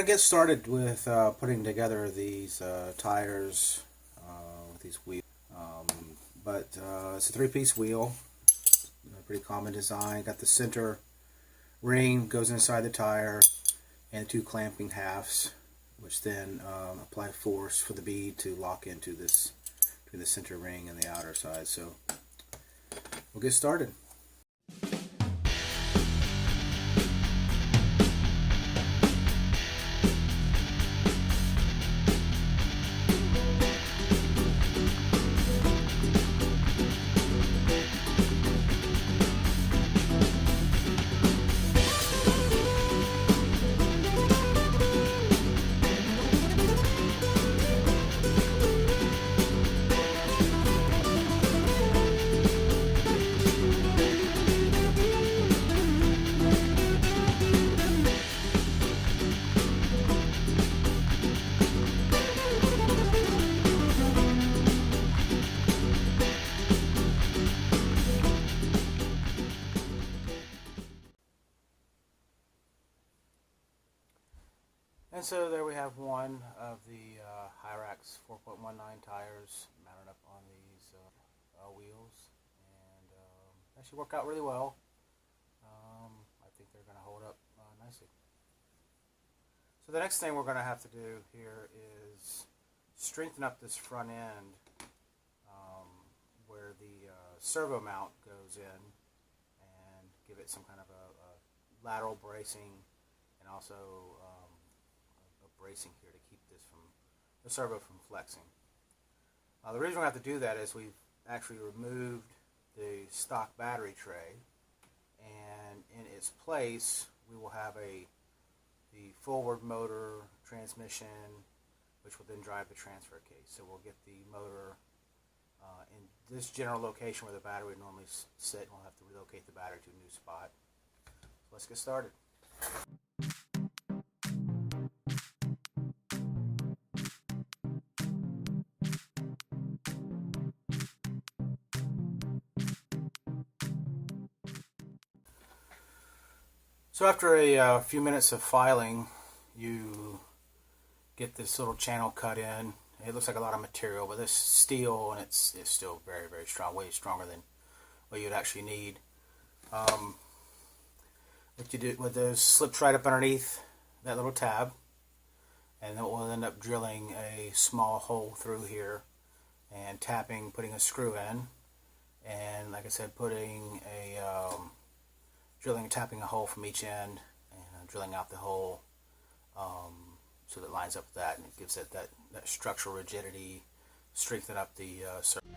get started with putting together these tires with these wheels. It's a three-piece wheel, pretty common design. Got the center ring goes inside the tire, and two clamping halves, which then apply force for the bead to lock into this between the center ring and the outer side. So we'll get started. And so there we have one of the Hyrax 4.19 tires mounted up on these wheels, and that should work out really well. I think they're going to hold up nicely. So the next thing we're going to have to do here is strengthen up this front end where the servo mount goes in, and give it some kind of a lateral bracing, and also bracing here to keep this from the servo from flexing. The reason we have to do that is we've actually removed the stock battery tray, and in its place we will have the forward motor transmission, which will then drive the transfer case. So we'll get the motor in this general location where the battery would normally sit, and we'll have to relocate the battery to a new spot. So let's get started. So after a few minutes of filing, you get this little channel cut in. It looks like a lot of material, but this steel, and it's still very, very strong, way stronger than what you'd actually need. What you do with those slips right up underneath that little tab, and then we'll end up drilling a small hole through here and putting a screw in, and like I said, putting a drilling and tapping a hole from each end, and drilling out the hole so that it lines up with that, and it gives it that structural rigidity, strengthen up the surface.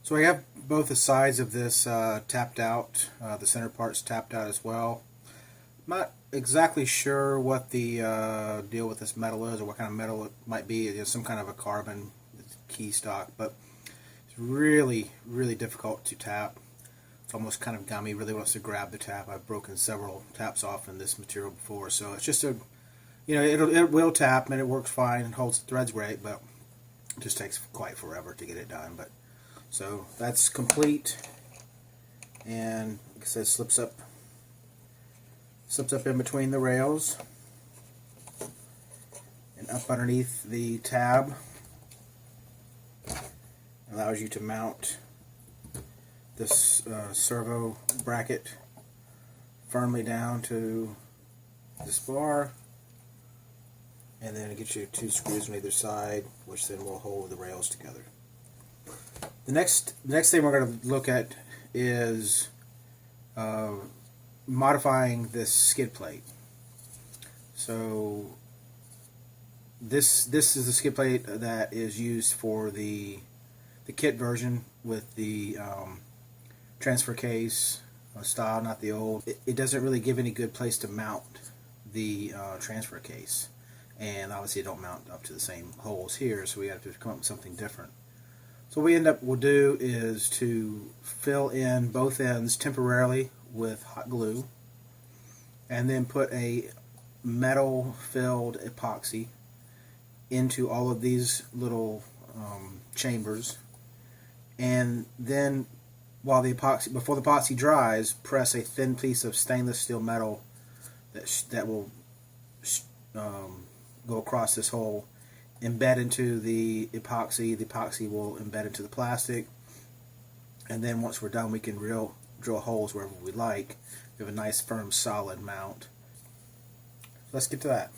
So I have both the sides of this tapped out, the center part's tapped out as well. I'm not exactly sure what the deal with this metal is, or what kind of metal it might be. It's some kind of a carbon key stock, but it's really, really difficult to tap. It's almost kind of gummy, really wants to grab the tap. I've broken several taps off in this material before, so it's just it will tap and it works fine and holds the threads great, but it just takes quite forever to get it done. But so that's complete, and like I said, slips up in between the rails and up underneath the tab. Allows you to mount this servo bracket firmly down to this bar, and then it gets you 2 screws on either side, which then will hold the rails together. The next thing we're going to look at is modifying this skid plate. So this is the skid plate that is used for the kit version with the transfer case style, not the old. It doesn't really give any good place to mount the transfer case, and obviously it don't mount up to the same holes here, so we have to come up with something different. So what we'll do is to fill in both ends temporarily with hot glue, and then put a metal filled epoxy into all of these little chambers, and then before the epoxy dries, press a thin piece of stainless steel metal that will go across this hole, embed into the epoxy will embed into the plastic, and then once we're done we can drill holes wherever we like. We have a nice firm solid mount. Let's get to that.